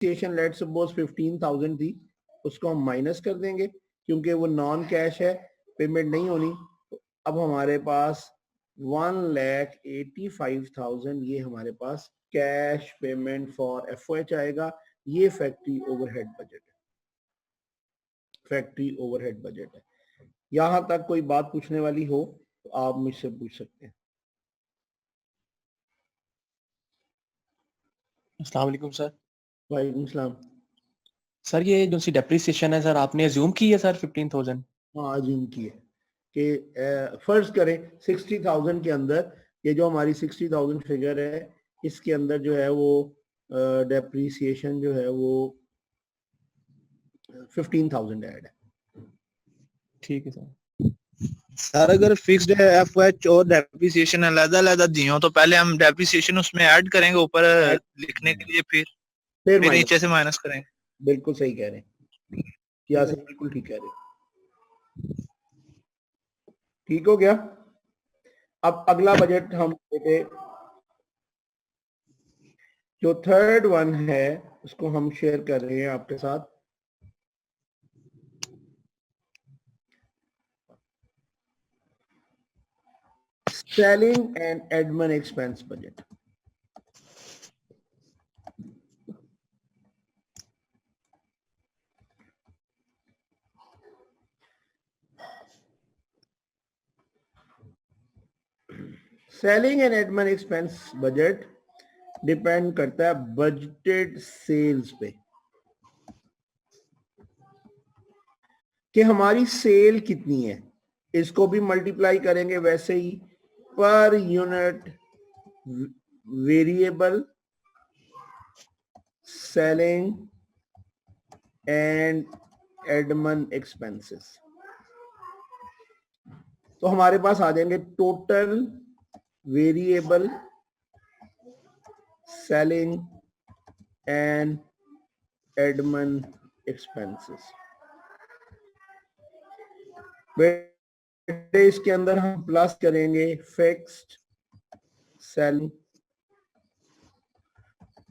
Depreciation let's suppose 15,000 थी, उसको हम माइनस कर देंगे क्योंकि वो नॉन कैश है, पेमेंट नहीं होनी। तो अब हमारे पास 1,85,000 ये हमारे पास कैश पेमेंट फॉर एफओएच आएगा। ये फैक्ट्री ओवरहेड बजट है, फैक्ट्री ओवरहेड बजट है। यहां तक कोई बात पूछने वाली हो तो आप मुझसे पूछ सकते हैं। अस्सलाम वालेकुम सर। वालेकुम सलाम। सर ये जो सी डेप्रिसिएशन है सर, आपने अज्यूम की है सर 15,000? हाँ अज्यूम की है कि फर्ज करें 60,000 के अंदर, ये जो हमारी 60,000 फिगर है, इसके अंदर जो है वो डेप्रिसिएशन जो है वो 15,000 ऐड है। ठीक है सर। सर अगर फिक्स्ड है एफओएच और डेप्रिसिएशन अलग-अलग दिए हो तो पहले हम डेप्रिसिएशन उसमें ऐड करेंगे ऊपर लिखने के लिए, फिर माइनस, नीचे से माइनस करेंगे। बिल्कुल सही कह रहे हैं, यासिर बिल्कुल ठीक कह रहे हैं। ठीक हो गया। अब अगला बजट हम देखे, जो थर्ड वन है उसको हम शेयर कर रहे हैं आपके साथ। Selling and admin expense budget. Selling and admin expense budget depend करता है बजटेड सेल्स पे, कि हमारी सेल कितनी है। इसको भी मल्टीप्लाई करेंगे वैसे ही per unit variable selling and admin expenses. तो हमारे पास आ जाएंगे total variable selling and admin expenses. बेटे इसके अंदर हम प्लस करेंगे fixed selling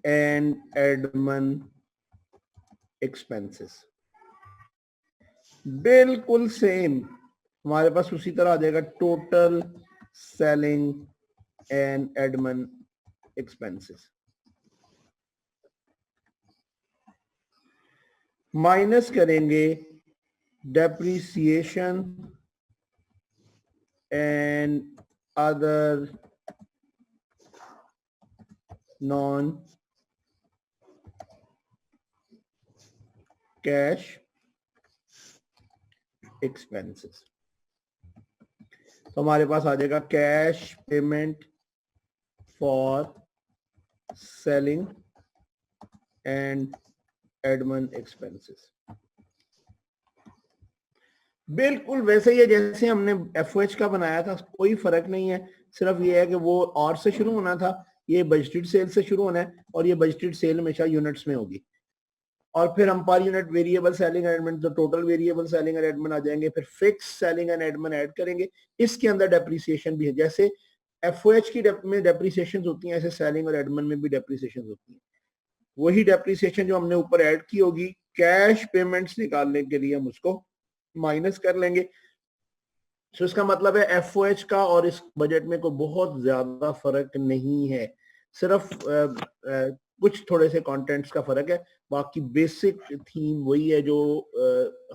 and admin expenses, बिल्कुल सेम हमारे पास उसी तरह आ जाएगा total selling and admin expenses. Minus करेंगे depreciation and other non cash expenses. तो हमारे पास आ जाएगा cash payment for selling and admin expenses. बिल्कुल वैसे ही है जैसे हमने एफओएच का बनाया था, कोई फर्क नहीं है। सिर्फ ये है कि वो और से शुरू होना था, ये बजटेड सेल से शुरू होना है, और ये बजटेड सेल हमेशा यूनिट्स में होगी। और फिर हम per unit variable selling and admin, तो total variable selling and admin आ जाएंगे, फिर fix selling and admin add करेंगे। इसके अंदर डेप्रिसिएशन भी है, जैसे एफओएच की में डेप्रिसिएशन होती है, ऐसे सेलिंग और एडमिन में भी डेप्रिसिएशन होती है। वही डेप्रिसिएशन जो हमने ऊपर ऐड की होगी, कैश पेमेंट्स निकालने के लिए हम उसको माइनस कर लेंगे। तो इसका मतलब है एफओएच का और इस बजट में कोई बहुत ज्यादा फर्क नहीं है, सिर्फ कुछ थोड़े से कंटेंट्स का फर्क है, बाकी बेसिक थीम वही है जो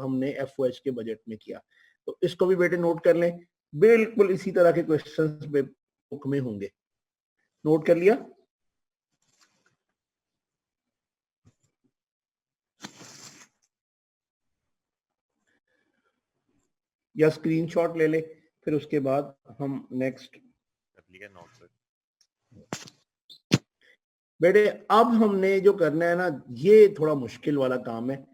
हमने एफओएच के बजट में किया। तो इसको भी बेटे नोट कर लें, बिल्कुल इसी तरह के क्वेश्चंस बुक में होंगे। नोट कर लिया? या स्क्रीनशॉट ले ले, फिर उसके बाद हम नेक्स्ट। बेटे अब हमने जो करना है ना, ये थोड़ा मुश्किल वाला काम है।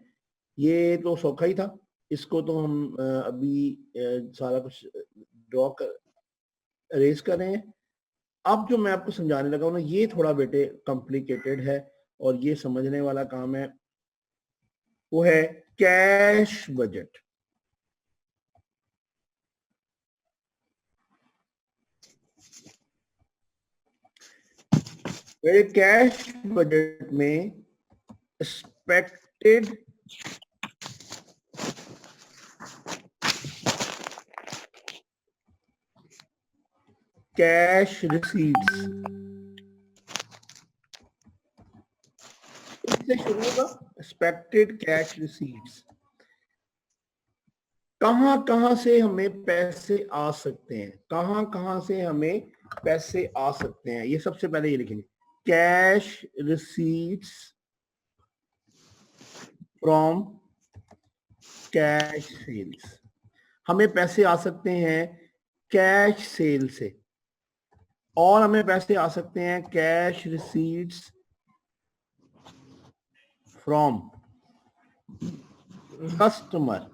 ये तो सौखा ही था, इसको तो हम अभी सारा कुछ ड्रॉ कर अरेज कर रहे हैं। अब जो मैं आपको समझाने लगा हूं ना, ये थोड़ा बेटे कॉम्प्लिकेटेड है और ये समझने वाला काम है। वो है कैश बजट। कैश बजट में expected cash receipts, इससे शुरू होगा expected cash receipts। कहां से हमें पैसे आ सकते हैं, कहां से हमें पैसे आ सकते हैं, ये सबसे पहले ये लिखेंगे, cash receipts from cash sales. हमें पैसे आ सकते हैं कैश सेल से, और हमें पैसे आ सकते हैं कैश रिसीट्स फ्रॉम कस्टमर।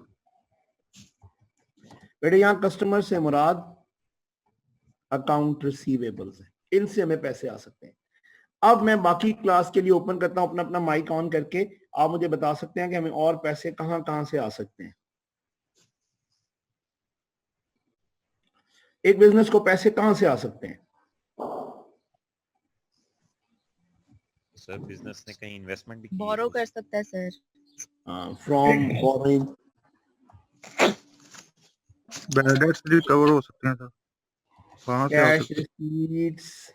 बेटे यहां कस्टमर से मुराद अकाउंट रिसीवेबल्स है, इनसे हमें पैसे आ सकते हैं। अब मैं बाकी क्लास के लिए ओपन करता हूं अपना अपना माइक ऑन करके, आप मुझे बता सकते हैं कि हमें और पैसे कहां से आ सकते हैं। एक बिजनेस को पैसे कहां से आ सकते हैं? सर बिजनेस ने कहीं इन्वेस्टमेंट भी की बोरो कर सकता है sir. From borrowing, bad debts recover हो सकते हैं सर, कहां से आ कैश सकते हैं? Receipts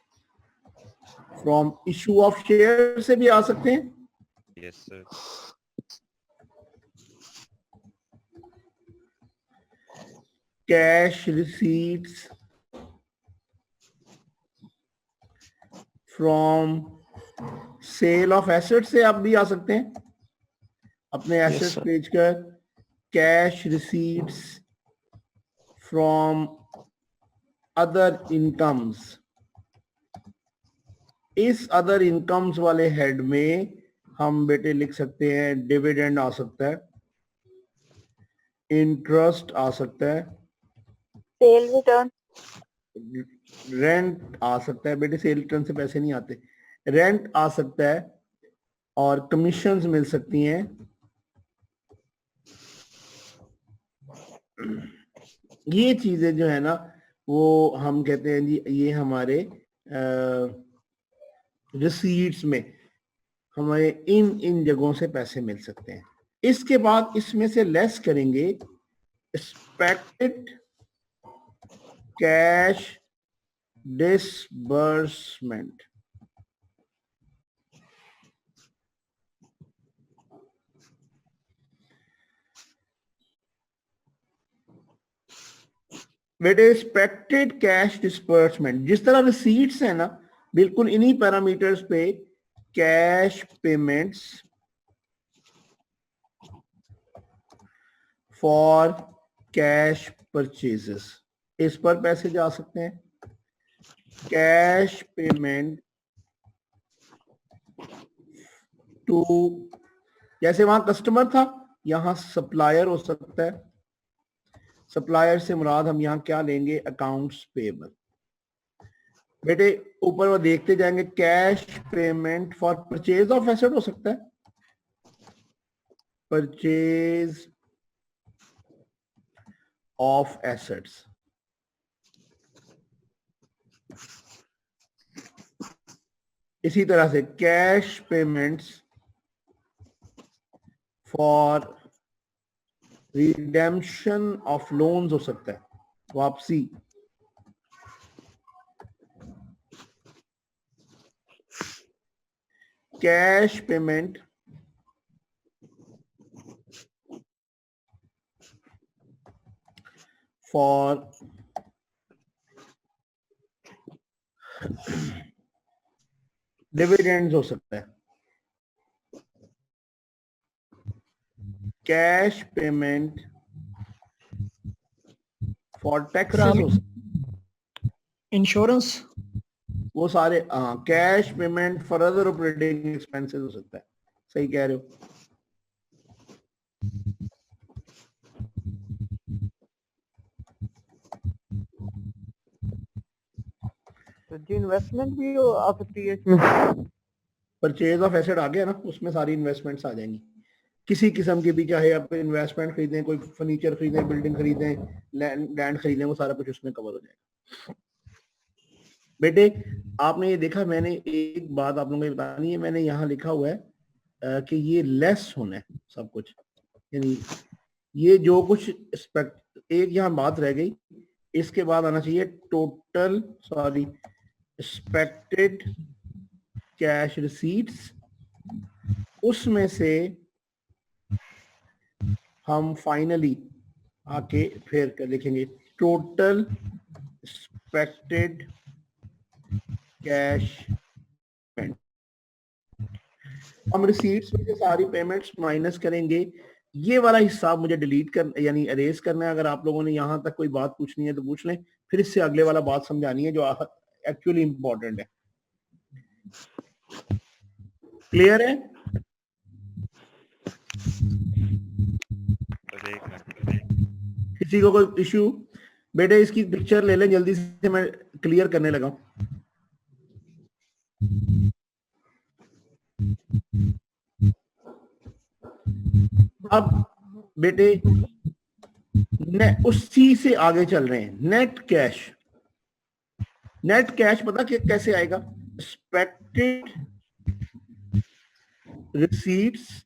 from issue of share से भी आ सकते हैं। Yes sir. Cash receipts from sale of asset से आप भी आ सकते हैं। अपने एसेट्स sir. पेज कर cash receipts from other incomes, इस अदर इनकम्स वाले हेड में हम बेटे लिख सकते हैं डिविडेंड आ सकता है, इंटरेस्ट आ सकता है, सेल रिटर्न, रेंट आ सकता है। बेटे सेल रिटर्न से पैसे नहीं आते, रेंट आ सकता है, और कमीशंस मिल सकती हैं। ये चीजें जो है ना वो हम कहते हैं जी ये हमारे रिसीट्स में हमें इन जगहों से पैसे मिल सकते हैं। इसके बाद इसमें से लेस करेंगे एक्सपेक्टेड कैश डिसबर्समेंट। बेटे एक्सपेक्टेड कैश डिसबर्समेंट, जिस तरह रिसीट्स है ना बिल्कुल इन्हीं पैरामीटर्स पे cash payments for cash purchases, इस पर पैसे जा सकते हैं। कैश पेमेंट टू, जैसे वहां कस्टमर था यहां सप्लायर हो सकता है। सप्लायर से मुराद हम यहां क्या लेंगे, अकाउंट्स पेबल। बेटे ऊपर वो देखते जाएंगे, cash payment for purchase of asset हो सकता है, परचेज ऑफ एसेट्स। इसी तरह से cash payments for redemption of loans हो सकता है, वापसी। कैश पेमेंट फॉर डिविडेंड्स हो सकता है। कैश पेमेंट फॉर टैक्सेस हो सकता है। इंश्योरेंस, वो सारे cash payment for other operating expenses हो सकता है। सही कह रहे हो। तो जी इन्वेस्टमेंट भी आ सकती है इसमें। परचेज ऑफ एसेट आ गया ना, उसमें सारी इन्वेस्टमेंट्स आ जाएंगी किसी किस्म की भी, चाहे आप इन्वेस्टमेंट खरीदें, कोई फर्नीचर खरीदें, बिल्डिंग खरीदें, लैंड खरीदें, वो सारा कुछ उसमें कवर हो जाएगा। बेटे आपने ये देखा, मैंने एक बात आप लोगों को बतानी है, मैंने यहाँ लिखा हुआ है कि ये लेस होना है सब कुछ, यानी ये जो कुछ एक यहाँ बात रह गई, इसके बाद आना चाहिए टोटल एक्सपेक्टेड कैश रिसीट्स, उसमें से हम फाइनली आके फिर लिखेंगे टोटल एक्सपेक्टेड कैश पेमेंट। हम रिसीट्स में से सारी पेमेंट्स माइनस करेंगे। ये वाला हिसाब मुझे डिलीट कर यानी अरेज करना है। अगर आप लोगों ने यहां तक कोई बात पूछनी है तो पूछ लें, फिर इससे अगले वाला बात समझानी है जो एक्चुअली इंपॉर्टेंट है। क्लियर है? किसी को कोई इश्यू? बेटे इसकी पिक्चर ले लें जल्दी से, मैं क्लियर करने लगा हूं। अब बेटे उसी से आगे चल रहे हैं। नेट कैश, नेट कैश पता कैसे आएगा? Expected receipts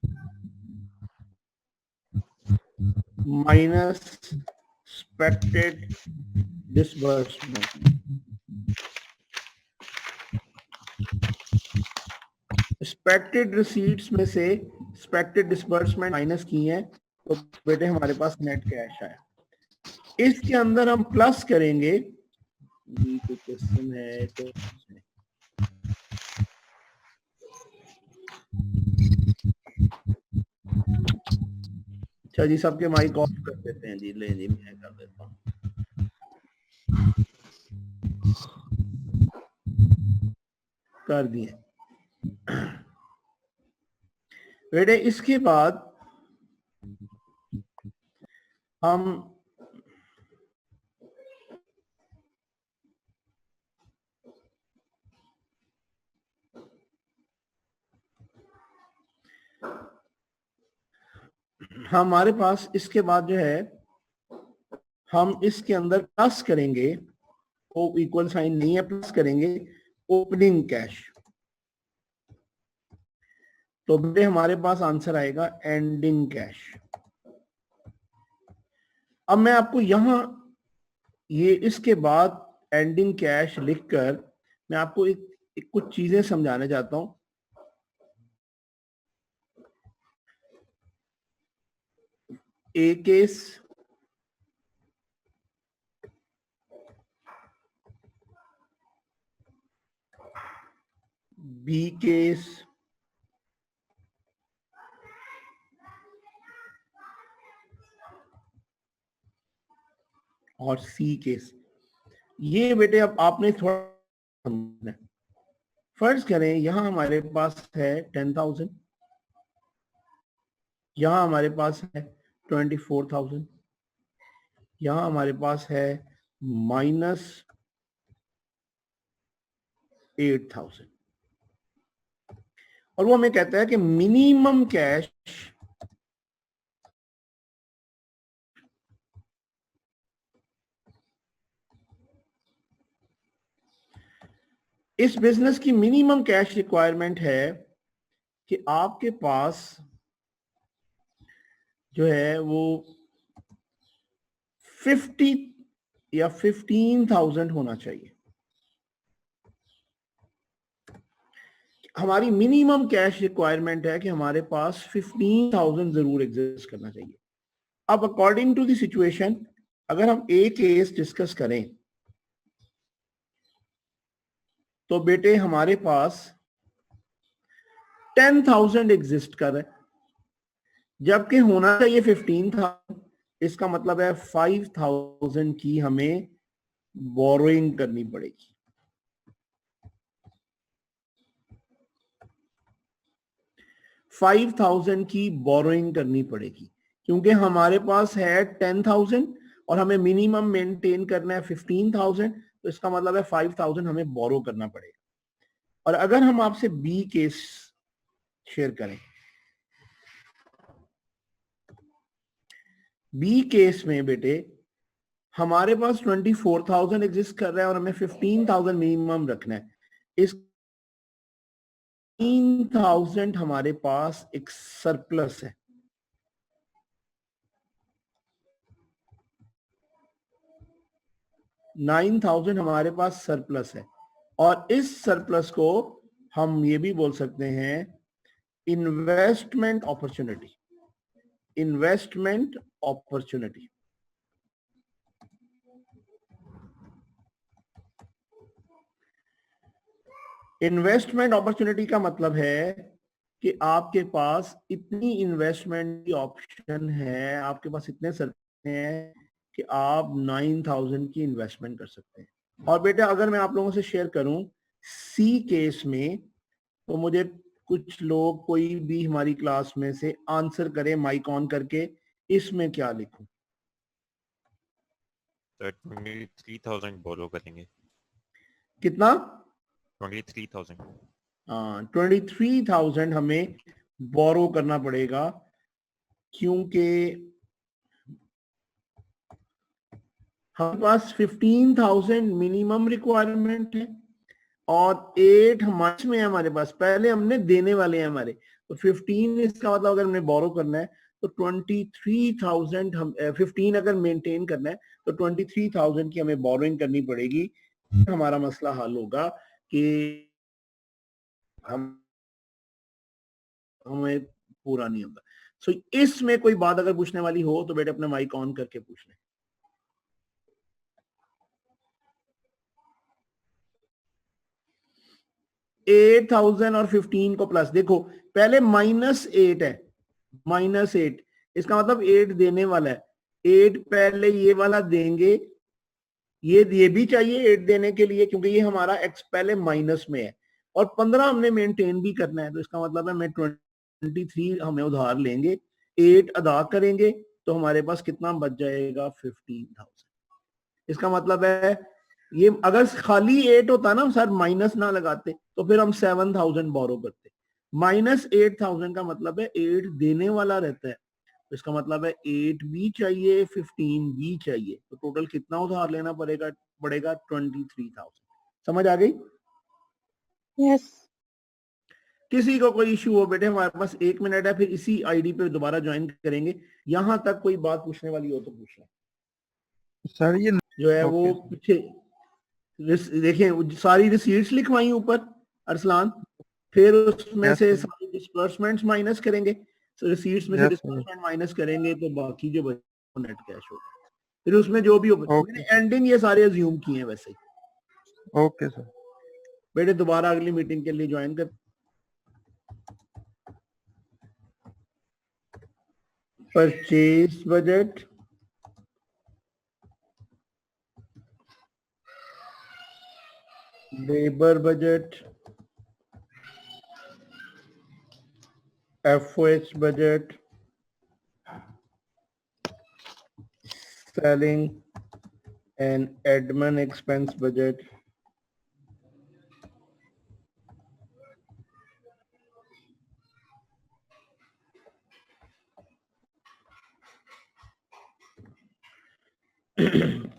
minus expected disbursement. Expected receipts में से एक्सपेक्टेड डिसबर्समेंट माइनस की है तो बेटे हमारे पास नेट कैश आया। इसके अंदर हम प्लस करेंगे, ये कोई क्वेश्चन है तो अच्छा जी, सबके माइक ऑफ कर देते हैं जी। ले जी, मैं कर देता हूँ। कर दिए बेटे। इसके बाद हम हमारे पास इसके बाद जो है हम इसके अंदर प्लस करेंगे, वो इक्वल साइन नहीं है, प्लस करेंगे ओपनिंग कैश। तो बेटे हमारे पास आंसर आएगा एंडिंग कैश। अब मैं आपको यहां ये इसके बाद एंडिंग कैश लिखकर मैं आपको एक कुछ चीजें समझाना चाहता हूं। ए केस, बी केस, और सी केस। ये बेटे अब आपने थोड़ा समझना है। फर्ज करें यहां हमारे पास है 10,000, यहां हमारे पास है 24,000, यहां हमारे पास है -8,000, और वो हमें कहता है कि मिनिमम कैश इस बिजनेस की मिनिमम कैश रिक्वायरमेंट है कि आपके पास जो है वो 50 या 15,000 होना चाहिए। हमारी मिनिमम कैश रिक्वायरमेंट है कि हमारे पास 15,000 जरूर एग्जिस्ट करना चाहिए। अब अकॉर्डिंग टू द सिचुएशन अगर हम एक केस डिस्कस करें तो बेटे हमारे पास 10,000 एग्जिस्ट कर रहे, जबकि होना चाहिए 15,000। इसका मतलब है 5,000 की हमें बोरोइंग करनी पड़ेगी। $5,000 की बोरोइंग करनी पड़ेगी क्योंकि हमारे पास है 10,000 और हमें मिनिमम मेंटेन करना है 15,000, तो इसका मतलब है 5,000 हमें बोरो करना पड़ेगा। और अगर हम आपसे बी केस शेयर करें, बी केस में बेटे हमारे पास 24,000 एग्जिस्ट कर रहा है और हमें 15,000 मिनिमम रखना है। इस 9,000 हमारे पास एक सरप्लस है, 9,000 हमारे पास सरप्लस है, और इस सरप्लस को हम ये भी बोल सकते हैं investment opportunity, investment opportunity. Investment opportunity का मतलब है कि आपके पास इतनी इन्वेस्टमेंट की ऑप्शन है, आपके पास इतने सरप्लस हैं कि आप 9,000 की इन्वेस्टमेंट कर सकते हैं। और बेटा अगर मैं आप लोगों से शेयर करूं सी केस में, तो मुझे कुछ लोग कोई भी हमारी क्लास में से आंसर करे माइक ऑन करके, इसमें क्या लिखूं? सर 23,000 बोलो करेंगे। कितना? 23,000। हाँ, 23,000 हमें बोरो करना पड़ेगा, क्योंकि हमारे पास 15,000 मिनिमम रिक्वायरमेंट है और 8 हमारे में है, हमारे पास पहले हमने देने वाले हैं हमारे, तो 15 इसका मतलब अगर हमने बोरो करना है तो 23,000 हम 15 अगर मेंटेन करना है तो 23,000 की हमें बोरोइंग करनी पड़ेगी। हमारा मसला हल होगा कि हमें पूरा नहीं होगा। सो इसमें कोई बात अगर पूछने वाली हो तो बेटे अपना माइक ऑन करके पूछ लें। $8,000 और 15 को प्लस, देखो पहले -8 है, -8 इसका मतलब 8 देने वाला है, 8 पहले ये वाला देंगे, ये भी चाहिए 8 देने के लिए क्योंकि ये हमारा एक्स पहले माइनस में है, और 15 हमने मेंटेन भी करना है, तो इसका मतलब है मैं 23 हमें उधार लेंगे, 8 अदा करेंगे तो हमारे पास कितना बच जाएगा 15,000। इसका मतलब है ये अगर खाली 8 होता ना सर, माइनस ना लगाते तो फिर हम 7,000 बोरो करते, -8,000 का मतलब है 8 देने वाला रहता है, तो इसका मतलब है 8 भी चाहिए 15 भी चाहिए, तो टोटल कितना उधार लेना पड़ेगा 23,000। समझ आ गई? यस। किसी को कोई इशू हो बेटे हमारे पास 1 मिनट है, फिर इसी आईडी पे दोबारा ज्वाइन करेंगे, यहां तक कोई बात पूछने वाली हो तो पूछ लें। सर ये जो है वो पीछे देखें सारी रिसीट्स लिखवाई ऊपर अरसलान, फिर उसमें से सारी डिस्बर्समेंट्स माइनस करेंगे, रिसीट्स में से डिस्बर्समेंट माइनस करेंगे तो बाकी जो नेट कैश होगा, फिर उसमें जो भी होगा। मैंने एंडिंग ये सारे अज्यूम किए हैं वैसे ही। Okay sir. बेटे दोबारा अगली मीटिंग के लिए ज्वाइन कर। Purchase budget, labour budget, FOH budget, selling and admin expense budget,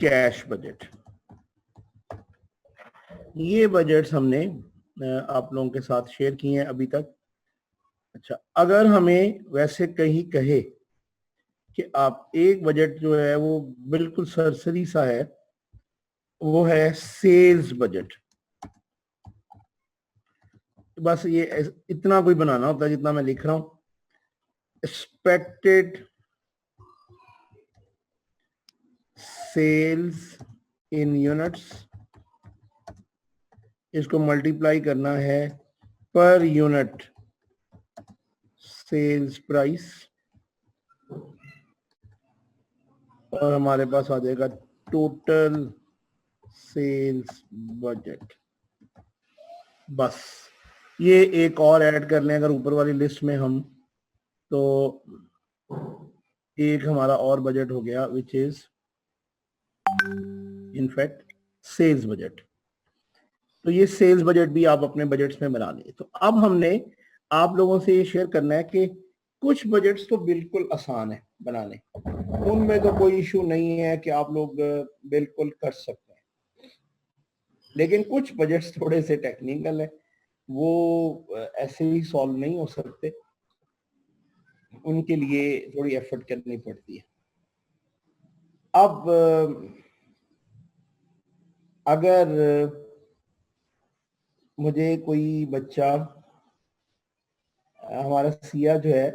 cash budget, ये बजट्स हमने आप लोगों के साथ शेयर किए हैं अभी तक। अच्छा, अगर हमें वैसे कहीं कहे कि आप एक बजट जो है वो बिल्कुल सरसरी सा है, वो है सेल्स बजट, बस ये इतना कोई बनाना होता है जितना मैं लिख रहा हूं, एक्सपेक्टेड सेल्स इन यूनिट्स, इसको मल्टीप्लाई करना है पर यूनिट सेल्स प्राइस, और हमारे पास आ जाएगा टोटल सेल्स बजट। बस ये एक और ऐड कर लें अगर ऊपर वाली लिस्ट में हम, तो एक हमारा और बजट हो गया which is in fact sales budget. तो ये सेल्स बजट भी आप अपने बजट्स में बना लें। तो अब हमने आप लोगों से ये शेयर करना है कि कुछ बजट्स तो बिल्कुल आसान है बनाने, उनमें तो कोई इशू नहीं है कि आप लोग बिल्कुल कर सकते हैं, लेकिन कुछ बजट्स थोड़े से टेक्निकल है, वो ऐसे ही सॉल्व नहीं हो सकते, उनके लिए थोड़ी एफर्ट करनी पड़ती है। अब अगर मुझे कोई बच्चा, हमारा सिया जो है,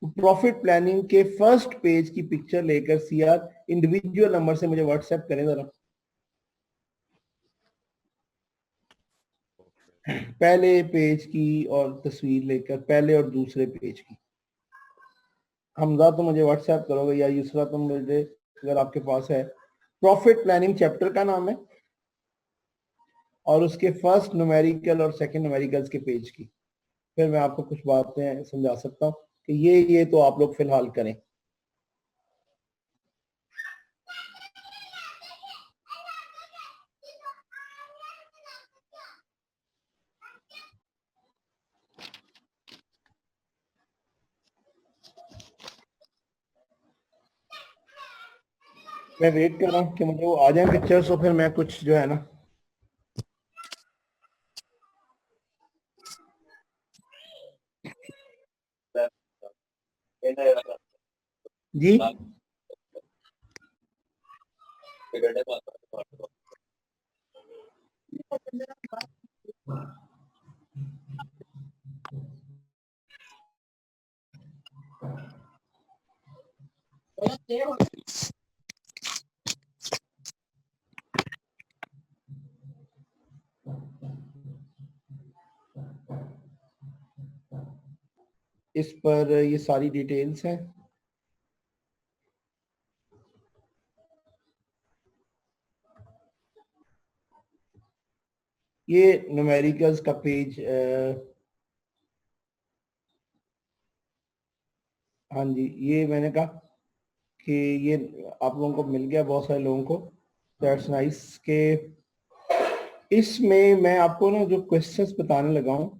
प्रॉफिट प्लानिंग के फर्स्ट पेज की पिक्चर लेकर सिया इंडिविजुअल नंबर से मुझे व्हाट्सएप करें जरा, पहले पेज की और तस्वीर लेकर, पहले और दूसरे पेज की। हमजा तो मुझे व्हाट्सएप करोगे, या यूसरा तो मुझे, अगर आपके पास है, प्रॉफिट प्लानिंग चैप्टर का नाम है और उसके फर्स्ट न्यूमेरिकल और सेकंड न्यूमेरिकल्स के पेज की। फिर मैं आपको कुछ बातें समझा सकता हूँ कि ये तो आप लोग फिलहाल करें। मैं वेट कर रहा हूँ कि मुझे वो आ जाए पिक्चर्स, तो फिर मैं कुछ जो है ना, जी इस पर ये सारी डिटेल्स हैं। ये न्यूमेरिकल्स का पेज, हाँ जी, ये मैंने कहा कि ये आप लोगों को मिल गया, बहुत सारे लोगों को, दैट्स नाइस। के इसमें मैं आपको ना जो क्वेश्चंस बताने लगा हूँ,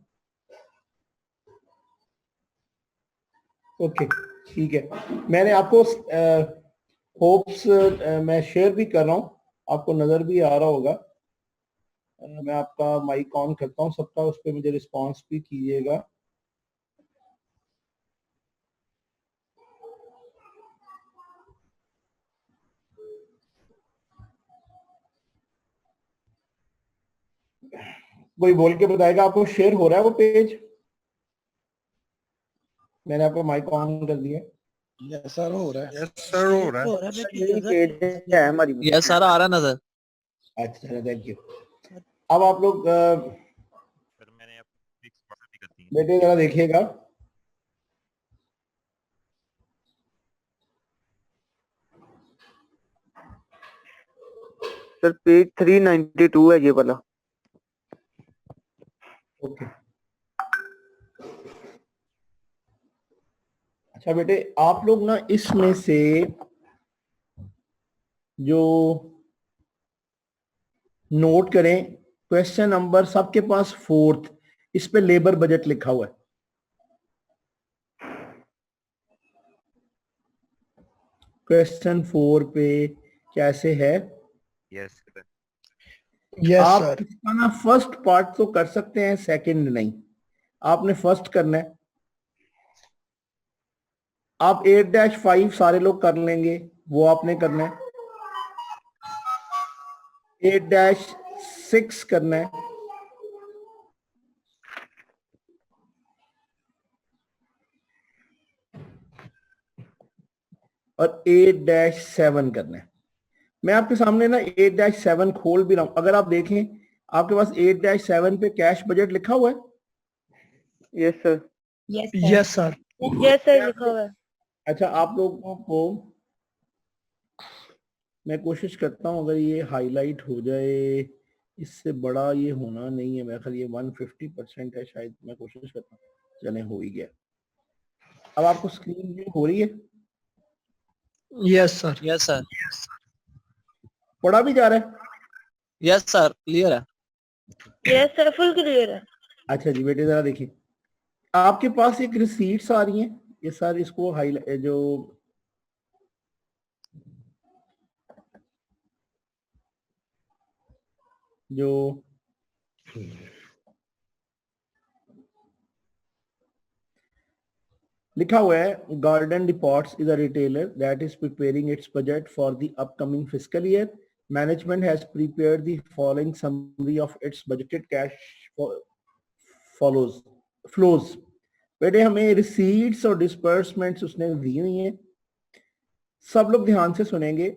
ओके ठीक है, मैंने आपको होप्स मैं शेयर भी कर रहा हूँ, आपको नजर भी आ रहा होगा। मैं आपका माइक ऑन करता हूँ सबका, उस पर मुझे रिस्पॉन्स भी कीजिएगा। कोई बोल के बताएगा आपको शेयर हो रहा है वो पेज? मैंने आपका माइक ऑन कर दिया। यस सर हो रहा है। यस सर हो रहा है। यही पेज है हमारी में। यस सर आ रहा नजर। अच्छा थैंक यू। अब आप लोग सर मैंने आपको फिक्स व्हाट्सएप भी कर दी है। बेटे जरा देखिएगा, सर पेज 392 है ये वाला। ओके। अच्छा बेटे, आप लोग ना इसमें से जो नोट करें, क्वेश्चन नंबर सबके पास 4th, इस पे लेबर बजट लिखा हुआ है। क्वेश्चन 4 पे कैसे है? Yes sir. यस आप सर। इसका ना फर्स्ट पार्ट तो कर सकते हैं, सेकंड नहीं, आपने फर्स्ट करना है। आप 8-5 सारे लोग कर लेंगे, वो आपने करना है। 8-6 करना है, और 8-7 करना है। मैं आपके सामने ना 8-7 खोल भी रहा हूं, अगर आप देखें आपके पास 8-7 पे कैश बजट लिखा हुआ है। Yes sir. Yes sir. Yes sir लिखा हुआ है। अच्छा, आप लोगों को मैं कोशिश करता हूं, अगर ये हाईलाइट हो जाए, इससे बड़ा ये होना नहीं है मेरे ख्याल, ये 150% है शायद, मैं कोशिश करता हूँ, चले हो ही गया। अब आपको स्क्रीन व्यू हो रही है? Yes sir. Yes sir. पढ़ा भी जा रहा है? यस सर क्लियर है। यस सर फुल क्लियर है। अच्छा जी बेटे जरा देखिए, आपके पास एक रिसीट्स आ रही हैं, ये सर इसको हाईलाइट, जो लिखा हुआ है Garden Depots is a retailer that is preparing its budget for the upcoming fiscal year. Management has prepared the following summary of its budgeted cash flows. बेटे हमें रिसीट्स और डिस्पर्समेंट्स उसने दी हुई हैं. सब लोग ध्यान से सुनेंगे.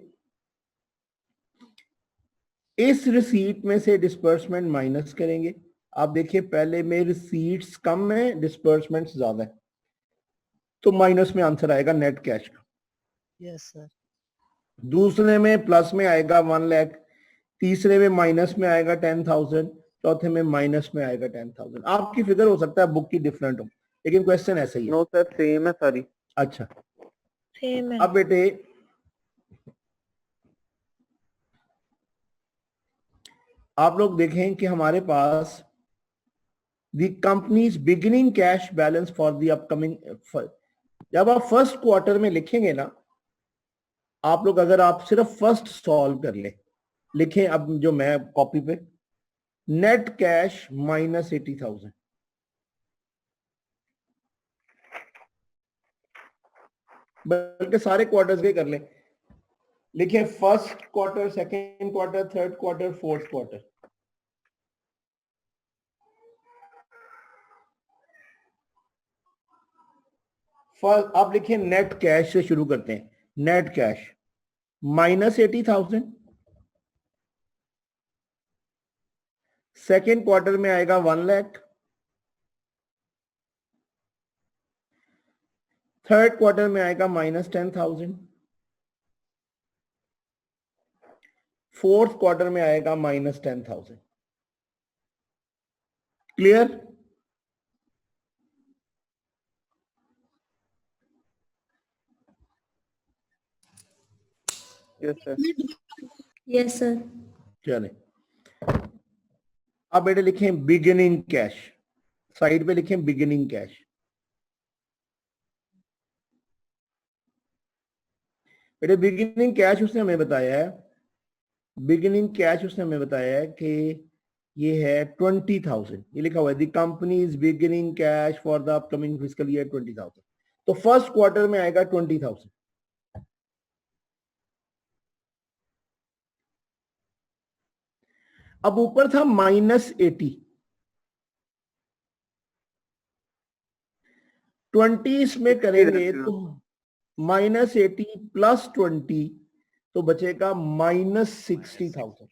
इस रिसीट में से डिस्पर्समेंट माइनस करेंगे. आप देखिए पहले में रिसीट्स कम है, डिस्पर्समेंट्स ज्यादा है, तो माइनस में आंसर आएगा नेट कैश का. Yes, sir. दूसरे में प्लस में आएगा 1 लाख, तीसरे में माइनस में आएगा 10,000, चौथे में माइनस में आएगा 10,000. आपकी फिगर हो सकता है बुक की डिफरेंट हो, लेकिन क्वेश्चन ऐसा ही है. No, sir. Same है सारी. अच्छा, सेम है. अब बेटे आप लोग देखें कि हमारे पास the company's beginning cash balance for the upcoming. जब आप फर्स्ट क्वार्टर में लिखेंगे ना, आप लोग अगर आप सिर्फ फर्स्ट सॉल्व कर ले, लिखें अब जो मैं कॉपी पे, नेट कैश माइनस 80,000. बल्कि सारे क्वार्टर्स के कर लें. लिखिए first quarter, second quarter, third quarter, fourth quarter. First आप लिखिए नेट कैश से शुरू करते हैं. Net cash minus 80,000. Second quarter में आएगा 1 लाख. थर्ड क्वार्टर में आएगा माइनस 10,000. फोर्थ क्वार्टर में आएगा minus 10,000. Clear? Yes, sir. Yes sir. चले अब बेटे लिखें बिगिनिंग कैश. साइड पे लिखें बिगिनिंग कैश. बेटे बिगिनिंग कैश उसने हमें बताया है, बिगिनिंग कैश उसने हमें बताया है कि ये है 20,000. ये लिखा हुआ है the company is beginning cash for the upcoming fiscal year 20,000. तो फर्स्ट क्वार्टर में आएगा 20,000. अब ऊपर था माइनस 80. 20 इसमें करेंगे तो माइनस 80 प्लस 20 तो बचेगा माइनस 60,000.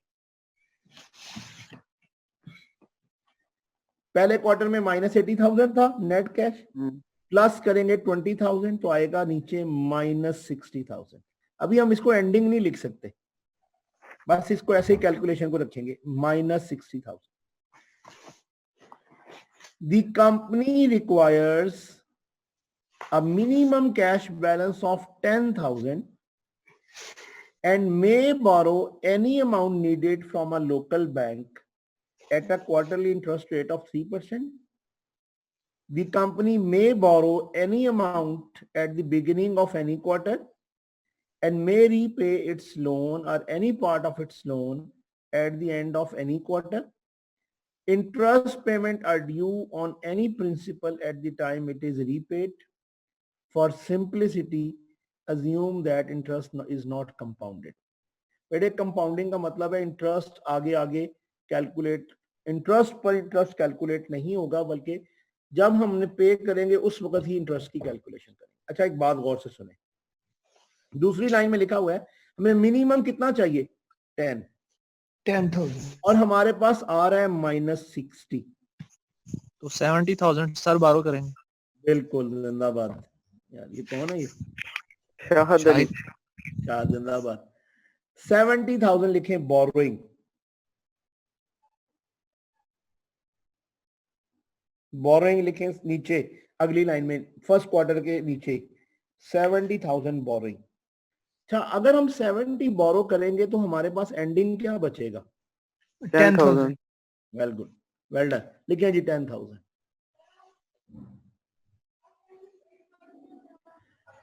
पहले क्वार्टर में माइनस 80,000 था नेट कैश, प्लस करेंगे 20,000 तो आएगा नीचे माइनस 60,000. अभी हम इसको एंडिंग नहीं लिख सकते, बस इसको ऐसे ही कैलकुलेशन को रखेंगे minus 60,000. The company requires a minimum cash balance of 10,000 and may borrow any amount needed from a local bank at a quarterly interest rate of 3%. The company may borrow any amount at the beginning of any quarter and may repay its loan or any part of its loan at the end of any quarter. Interest payment are due on any principal at the time it is repaid. For simplicity, assume that interest is not compounded. बेटे compounding का मतलब है interest आगे आगे calculate, interest पर interest calculate नहीं होगा, बल्कि जब हमने पे करेंगे उस वक्त ही इंटरेस्ट की कैलकुलेशन करेंगे. अच्छा एक बात गौर से सुने, दूसरी लाइन में लिखा हुआ है हमें मिनिमम कितना चाहिए 10,000. और हमारे पास आ रहा है माइनस 60. तो 70,000 सर बारो करेंगे. बिल्कुल जिंदाबाद. यार ये कौन है ये? शाहद अली. शाहद जिंदाबाद. 70,000 लिखे बोरोइंग. बोरोइंग लिखें नीचे अगली लाइन में फर्स्ट क्वार्टर के नीचे 70,000 बोरोइंग. अच्छा अगर हम 70 बोरो करेंगे तो हमारे पास एंडिंग क्या बचेगा? 10,000. Well good, well done. लिखें जी 10,000.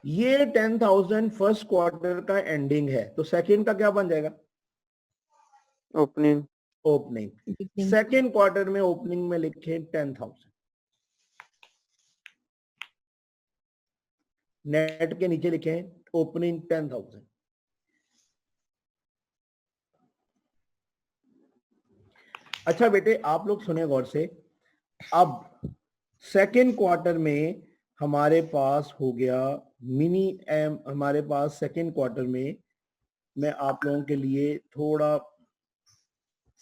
ये 10,000 फर्स्ट क्वार्टर का एंडिंग है, तो सेकंड का क्या बन जाएगा? Opening. ओपनिंग. सेकंड क्वार्टर में ओपनिंग में लिखे 10,000. नेट के नीचे लिखें ओपनिंग 10,000। अच्छा बेटे आप लोग सुने गौर से, अब सेकेंड क्वार्टर में हमारे पास हो गया हमारे पास सेकेंड क्वार्टर में, मैं आप लोगों के लिए थोड़ा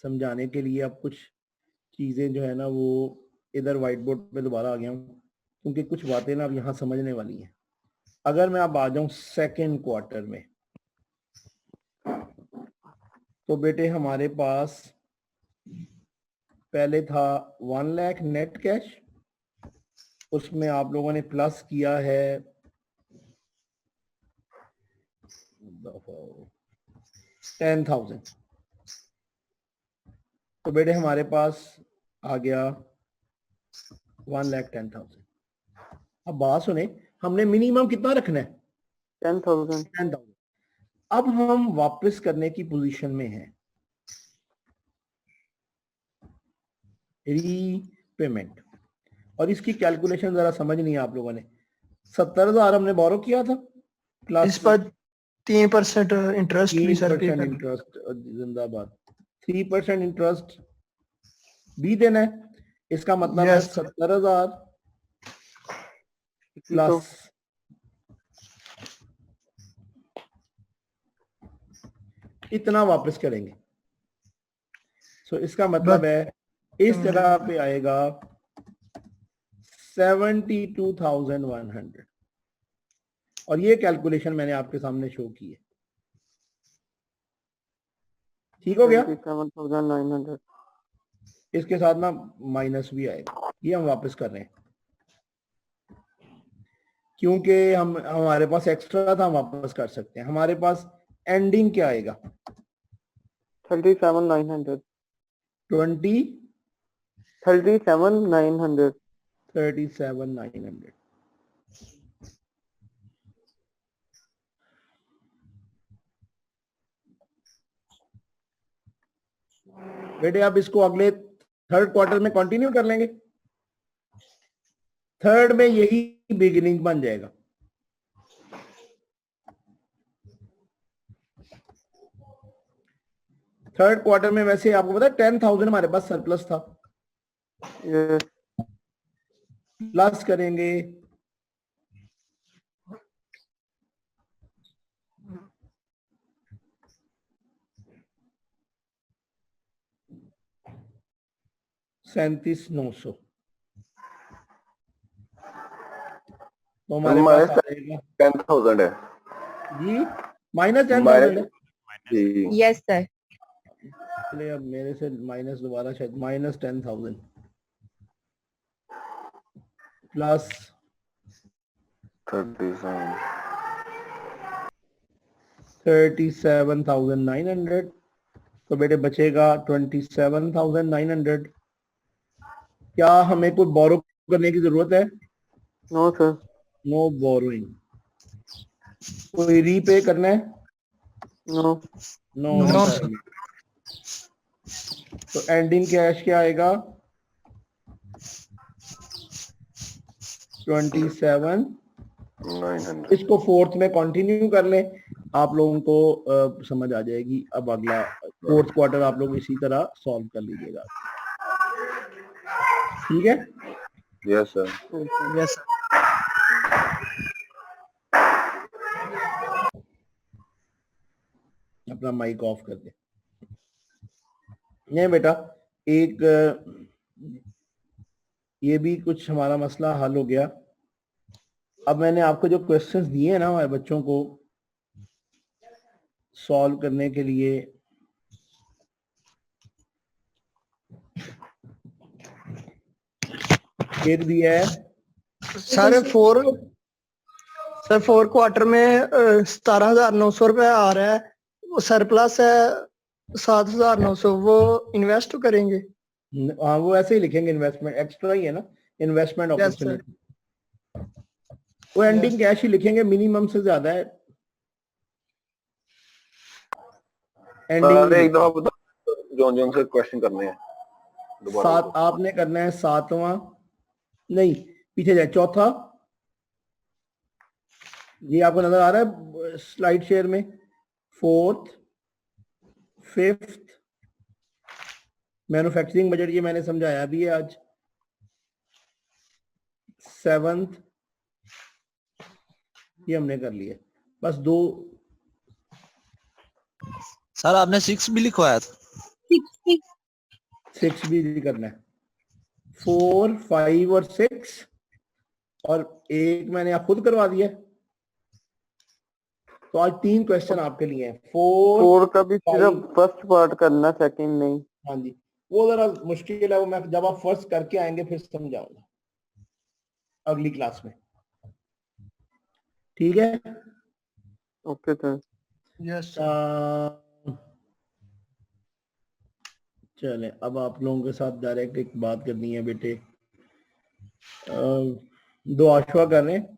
समझाने के लिए अब कुछ चीजें जो है ना वो इधर व्हाइट बोर्ड पे दोबारा आ गया हूँ, क्योंकि कुछ बातें ना अब यहाँ समझने वाली हैं। अगर मैं अब आ जाऊं सेकेंड क्वार्टर में, तो बेटे हमारे पास पहले था 1 लाख नेट कैश, उसमें आप लोगों ने प्लस किया है 10,000, तो बेटे हमारे पास आ गया 1,10,000। अब बात सुने, हमने मिनिमम कितना रखना है? 10,000. 10,000। अब हम वापस करने की पोजीशन में हैं, रीपेमेंट, और इसकी कैलकुलेशन जरा समझ नहीं है आप लोगों ने। 70,000 हमने बोरो किया था, प्लस इस पर 3% इंटरेस्ट भी सर पे 3% इंटरेस्ट, जिंदाबाद, 3% इंटरेस्ट भी देना है। इसका मतलब है 70,000 प्लस इतना वापस करेंगे। सो इसका मतलब है इस जगह पे आएगा 72,100, और ये कैलकुलेशन मैंने आपके सामने शो की है। ठीक हो गया? 27,900. इसके साथ ना माइनस भी आएगा, ये हम वापस कर रहे हैं क्योंकि हमारे पास एक्स्ट्रा था, हम वापस कर सकते हैं। हमारे पास एंडिंग क्या आएगा? 37,900. 37,900। बेटे आप इसको अगले थर्ड क्वार्टर में कंटिन्यू कर लेंगे। थर्ड में यही बिगिनिंग बन जाएगा। थर्ड क्वार्टर में वैसे आपको पता है 10,000 हमारे पास सरप्लस था, प्लस करेंगे 37,900, तो हमारे पास आ जाएगा 10,000 है जी, माइनस 10,000 है जी। Yes, sir. इसलिए अब मेरे से माइनस दोबारा शायद माइनस 10,000 प्लस 37,900, तो बेटे बचेगा 27,900। क्या हमें कोई बोरो करने की जरूरत है? No sir. No borrowing. कोई रीपे करना है? नो. नो। तो एंडिंग कैश क्या आएगा? 27,900। इसको फोर्थ में कंटिन्यू कर लें, आप लोगों को समझ आ जाएगी। अब अगला फोर्थ क्वार्टर आप लोग इसी तरह सॉल्व कर लीजिएगा, ठीक है? Yes sir. यस अपना माइक ऑफ कर दे। नहीं बेटा, एक ये भी कुछ हमारा मसला हल हो गया। अब मैंने आपको जो क्वेश्चंस दिए हैं ना हमारे बच्चों को सॉल्व करने के लिए, ये दिया है सर। फोर क्वार्टर में 17,900 रुपए आ रहा है, वो सरप्लस है 7,900, वो इन्वेस्ट करेंगे। हाँ वो ऐसे ही लिखेंगे, इन्वेस्टमेंट एक्स्ट्रा ही है ना, इन्वेस्टमेंट अपॉर्चुनिटी। वो एंडिंग कैश ही लिखेंगे, मिनिमम से ज्यादा है एंडिंग। एक दफा बताओ, जोन से क्वेश्चन करने हैं दोबारा। आपने करना है 7वां, नहीं पीछे जाए, चौथा ये आपको नजर आ रहा है स्लाइड शेयर में? 4th, 5th मैन्युफैक्चरिंग बजट ये मैंने समझाया भी है आज। 7th ये हमने कर लिया, बस 2। सर आपने 6 भी लिखवाया था? 6 भी करना है। 4, 5 और 6 और एक मैंने आप खुद करवा दिया। तो आज 3 क्वेश्चन आपके लिए हैं। 4 4 का भी सिर्फ फर्स्ट पार्ट करना, सेकंड नहीं। हाँ जी, वो जरा मुश्किल है, वो मैं जब आप फर्स्ट करके आएंगे फिर समझाऊंगा अगली क्लास में, ठीक है? Okay sir. यस चले, अब आप लोगों के साथ डायरेक्ट एक बात करनी है बेटे। दुआ कर रहे हैं